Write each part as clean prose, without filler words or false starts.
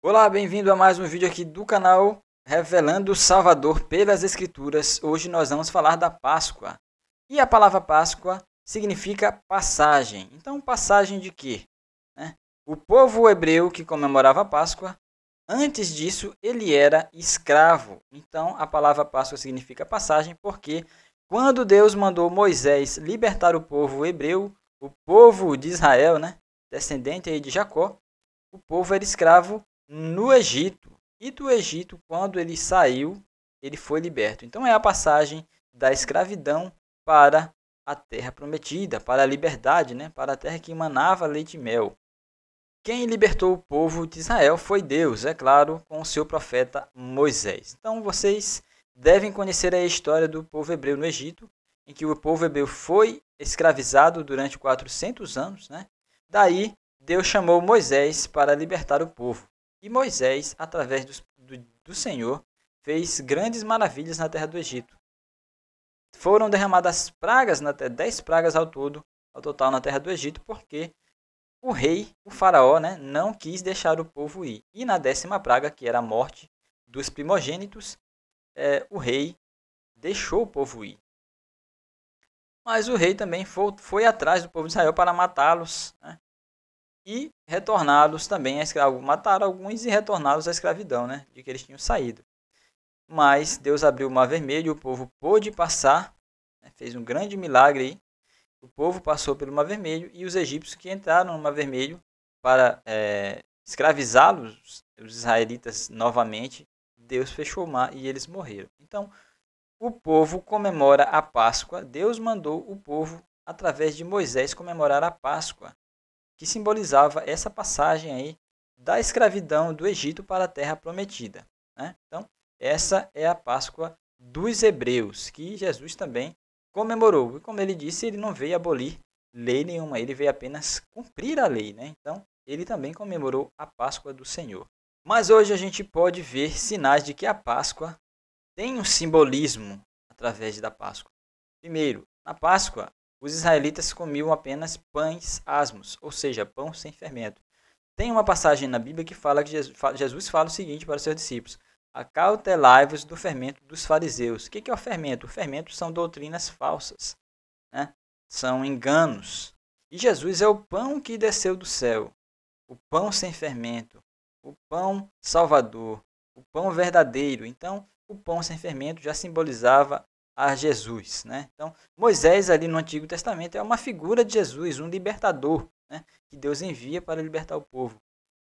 Olá, bem-vindo a mais um vídeo aqui do canal Revelando o Salvador pelas Escrituras. Hoje nós vamos falar da Páscoa. E a palavra Páscoa significa passagem. Então, passagem de quê? O povo hebreu que comemorava a Páscoa, antes disso ele era escravo. Então, a palavra Páscoa significa passagem porque quando Deus mandou Moisés libertar o povo hebreu, o povo de Israel, descendente aí de Jacó, o povo era escravo no Egito. E do Egito, quando ele saiu, ele foi liberto. Então é a passagem da escravidão para a terra prometida, para a liberdade, para a terra que manava leite e mel. Quem libertou o povo de Israel foi Deus, é claro, com o seu profeta Moisés. Então vocês devem conhecer a história do povo hebreu no Egito, em que o povo hebreu foi escravizado durante 400 anos. Daí Deus chamou Moisés para libertar o povo. E Moisés, através do Senhor, fez grandes maravilhas na terra do Egito. Foram derramadas pragas, 10 pragas ao total na terra do Egito, porque o rei, o faraó, não quis deixar o povo ir. E na 10ª praga, que era a morte dos primogênitos, o rei deixou o povo ir. Mas o rei também foi atrás do povo de Israel para matá-los, e retorná-los também à escravidão. Mataram alguns e retorná-los à escravidão, de que eles tinham saído. Mas Deus abriu o mar vermelho, o povo pôde passar, fez um grande milagre aí. O povo passou pelo mar vermelho e os egípcios que entraram no mar vermelho para escravizá-los, os israelitas novamente, Deus fechou o mar e eles morreram. Então, o povo comemora a Páscoa. Deus mandou o povo, através de Moisés, comemorar a Páscoa, que simbolizava essa passagem aí da escravidão do Egito para a terra prometida. Então, essa é a Páscoa dos hebreus, que Jesus também comemorou. E como ele disse, ele não veio abolir lei nenhuma, ele veio apenas cumprir a lei. Então, ele também comemorou a Páscoa do Senhor. Mas hoje a gente pode ver sinais de que a Páscoa tem um simbolismo através da Páscoa. Primeiro, na Páscoa, os israelitas comiam apenas pães asmos, ou seja, pão sem fermento. Tem uma passagem na Bíblia que fala que Jesus fala o seguinte para os seus discípulos: acautelai-vos do fermento dos fariseus. O que é o fermento? O fermento são doutrinas falsas, são enganos. E Jesus é o pão que desceu do céu, o pão sem fermento, o pão salvador, o pão verdadeiro. Então, o pão sem fermento já simbolizava a Jesus. Então, Moisés ali no Antigo Testamento é uma figura de Jesus, um libertador, que Deus envia para libertar o povo.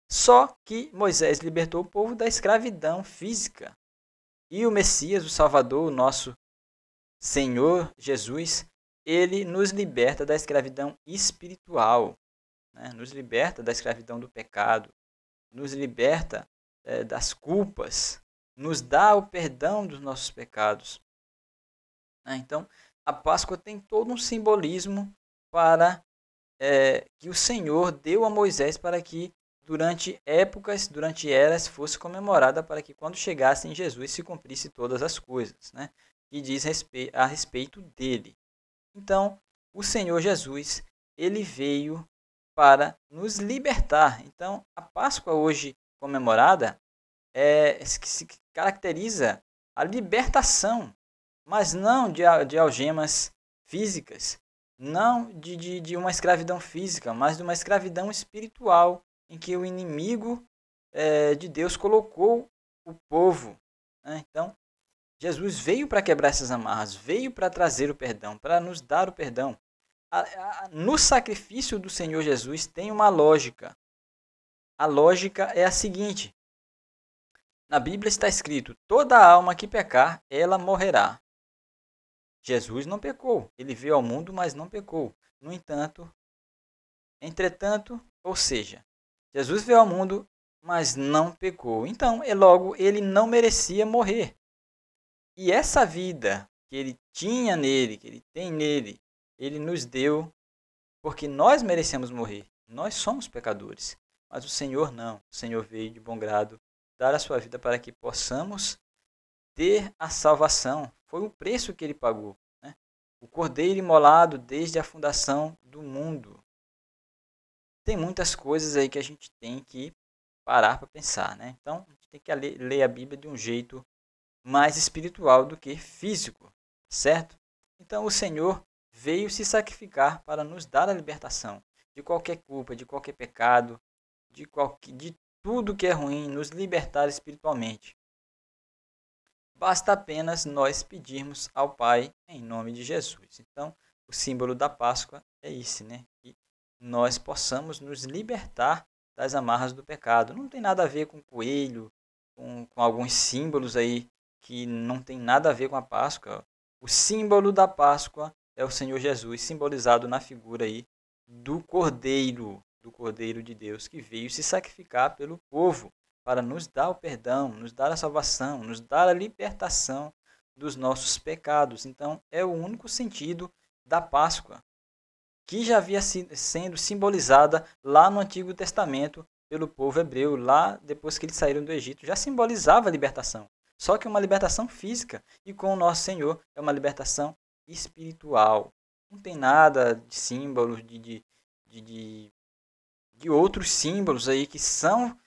Só que Moisés libertou o povo da escravidão física. E o Messias, o Salvador, o nosso Senhor Jesus, ele nos liberta da escravidão espiritual, nos liberta da escravidão do pecado, nos liberta das culpas, nos dá o perdão dos nossos pecados. Então, a Páscoa tem todo um simbolismo para que o Senhor deu a Moisés para que durante épocas, durante eras, fosse comemorada para que quando chegasse em Jesus se cumprisse todas as coisas, que diz a respeito dele. Então, o Senhor Jesus, ele veio para nos libertar. Então, a Páscoa hoje comemorada se caracteriza a libertação, mas não de algemas físicas, não de uma escravidão física, mas de uma escravidão espiritual, em que o inimigo de Deus colocou o povo. Então, Jesus veio para quebrar essas amarras, veio para trazer o perdão, para nos dar o perdão. No sacrifício do Senhor Jesus tem uma lógica. A lógica é a seguinte: na Bíblia está escrito: toda alma que pecar, ela morrerá. Jesus não pecou, ele veio ao mundo, mas não pecou. No entanto, entretanto, ou seja, Jesus veio ao mundo, mas não pecou. Então, logo, ele não merecia morrer. E essa vida que ele tinha nele, que ele tem nele, ele nos deu porque nós merecemos morrer. Nós somos pecadores. Mas o Senhor não. O Senhor veio de bom grado dar a sua vida para que possamos ter a salvação. Foi o preço que ele pagou. O cordeiro imolado desde a fundação do mundo. Tem muitas coisas aí que a gente tem que parar para pensar, né? Então, a gente tem que ler a Bíblia de um jeito mais espiritual do que físico, certo? Então, o Senhor veio se sacrificar para nos dar a libertação de qualquer culpa, de qualquer pecado, de tudo que é ruim, nos libertar espiritualmente. Basta apenas nós pedirmos ao Pai em nome de Jesus. Então, o símbolo da Páscoa é esse, né? Que nós possamos nos libertar das amarras do pecado. Não tem nada a ver com coelho, com alguns símbolos aí que não tem nada a ver com a Páscoa. O símbolo da Páscoa é o Senhor Jesus, simbolizado na figura aí do Cordeiro de Deus, que veio se sacrificar pelo povo para nos dar o perdão, nos dar a salvação, nos dar a libertação dos nossos pecados. Então, é o único sentido da Páscoa, que já havia sendo simbolizada lá no Antigo Testamento pelo povo hebreu, lá depois que eles saíram do Egito, já simbolizava a libertação. Só que uma libertação física, e com o nosso Senhor é uma libertação espiritual. Não tem nada de símbolos, de outros símbolos aí que são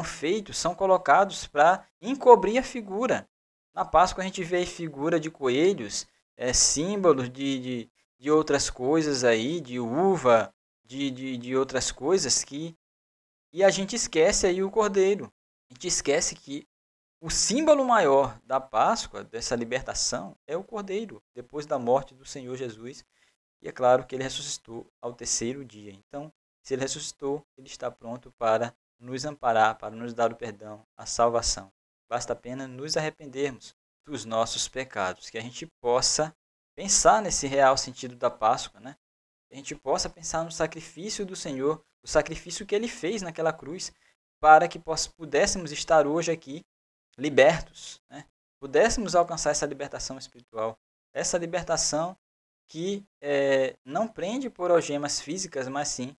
feitos, são colocados para encobrir a figura. Na Páscoa a gente vê figura de coelhos, símbolos de outras coisas aí, de uva, de outras coisas e a gente esquece aí o Cordeiro. A gente esquece que o símbolo maior da Páscoa, dessa libertação, é o Cordeiro, depois da morte do Senhor Jesus. E é claro que ele ressuscitou ao terceiro dia. Então, se ele ressuscitou, ele está pronto para nos amparar, para nos dar o perdão, a salvação. Basta apenas nos arrependermos dos nossos pecados, que a gente possa pensar nesse real sentido da Páscoa, né? Que a gente possa pensar no sacrifício do Senhor, o sacrifício que ele fez naquela cruz, para que pudéssemos estar hoje aqui libertos, né? Pudéssemos alcançar essa libertação espiritual, essa libertação que não prende por algemas físicas, mas sim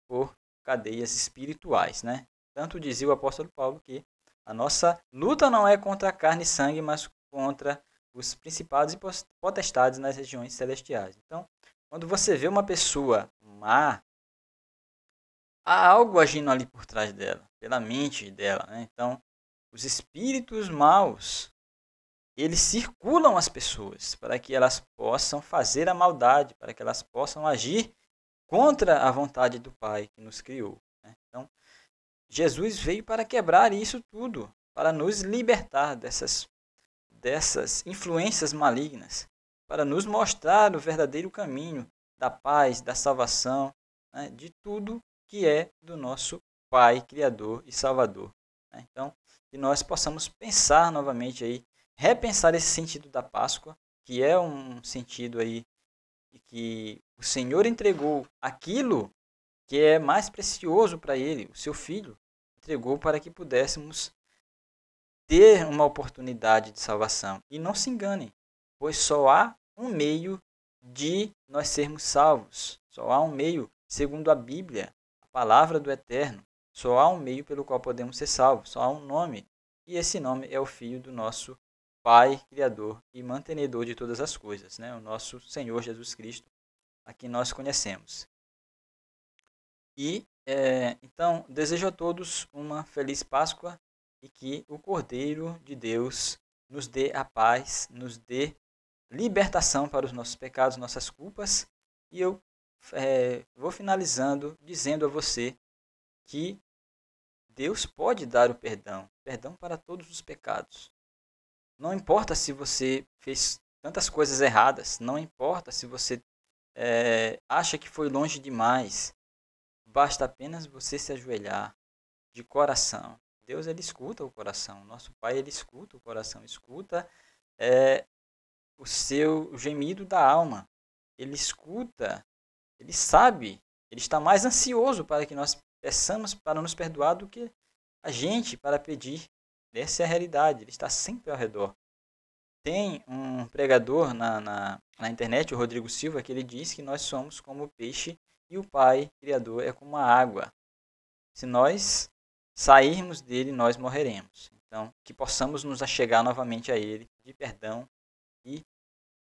por cadeias espirituais, né? Tanto dizia o apóstolo Paulo que a nossa luta não é contra a carne e sangue, mas contra os principados e potestades nas regiões celestiais. Então, quando você vê uma pessoa má, há algo agindo ali por trás dela, pela mente dela, né? Então, os espíritos maus, eles circulam as pessoas para que elas possam fazer a maldade, para que elas possam agir contra a vontade do Pai que nos criou, né? Então, Jesus veio para quebrar isso tudo, para nos libertar dessas influências malignas, para nos mostrar o verdadeiro caminho da paz, da salvação, né? De tudo que é do nosso Pai, Criador e Salvador, né? Então, que nós possamos pensar novamente aí, repensar esse sentido da Páscoa, que é um sentido aí que o Senhor entregou aquilo que é mais precioso para ele, o seu Filho, entregou para que pudéssemos ter uma oportunidade de salvação. E não se enganem, pois só há um meio de nós sermos salvos. Só há um meio, segundo a Bíblia, a palavra do Eterno. Só há um meio pelo qual podemos ser salvos. Só há um nome. E esse nome é o Filho do nosso Pai, Criador e mantenedor de todas as coisas, né? O nosso Senhor Jesus Cristo, a quem nós conhecemos. E, então, desejo a todos uma feliz Páscoa e que o Cordeiro de Deus nos dê a paz, nos dê libertação para os nossos pecados, nossas culpas. E eu vou finalizando dizendo a você que Deus pode dar o perdão para todos os pecados. Não importa se você fez tantas coisas erradas, não importa se você acha que foi longe demais, basta apenas você se ajoelhar de coração. Deus, ele escuta o coração, nosso Pai, ele escuta o coração, escuta o seu gemido da alma, ele escuta, ele sabe, ele está mais ansioso para que nós peçamos para nos perdoar do que a gente para pedir. Essa é a realidade, ele está sempre ao redor. Tem um pregador na internet, o Rodrigo Silva, que ele diz que nós somos como o peixe e o Pai Criador é como a água. Se nós sairmos dele, nós morreremos. Então, que possamos nos achegar novamente a ele, de perdão e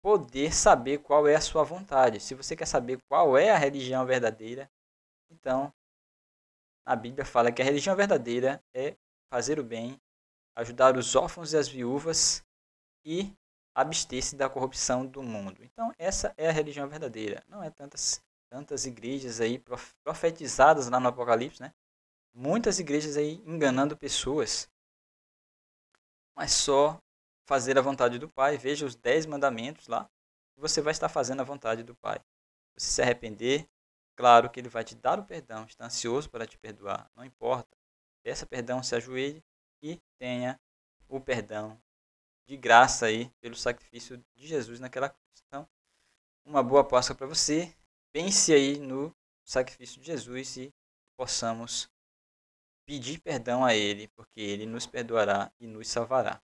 poder saber qual é a sua vontade. Se você quer saber qual é a religião verdadeira, então, A Bíblia fala que a religião verdadeira é fazer o bem, ajudar os órfãos e as viúvas e abster-se da corrupção do mundo. Então, essa é a religião verdadeira. Não é tantas igrejas aí profetizadas lá no Apocalipse, né? Muitas igrejas aí enganando pessoas, mas só fazer a vontade do Pai. Veja os 10 mandamentos lá, e você vai estar fazendo a vontade do Pai. Você se arrepender, claro que Ele vai te dar o perdão, está ansioso para te perdoar, não importa. Peça perdão, se ajoelhe e tenha o perdão de graça aí pelo sacrifício de Jesus naquela cruz. Então, uma boa Páscoa para você. Pense aí no sacrifício de Jesus e possamos pedir perdão a Ele, porque Ele nos perdoará e nos salvará.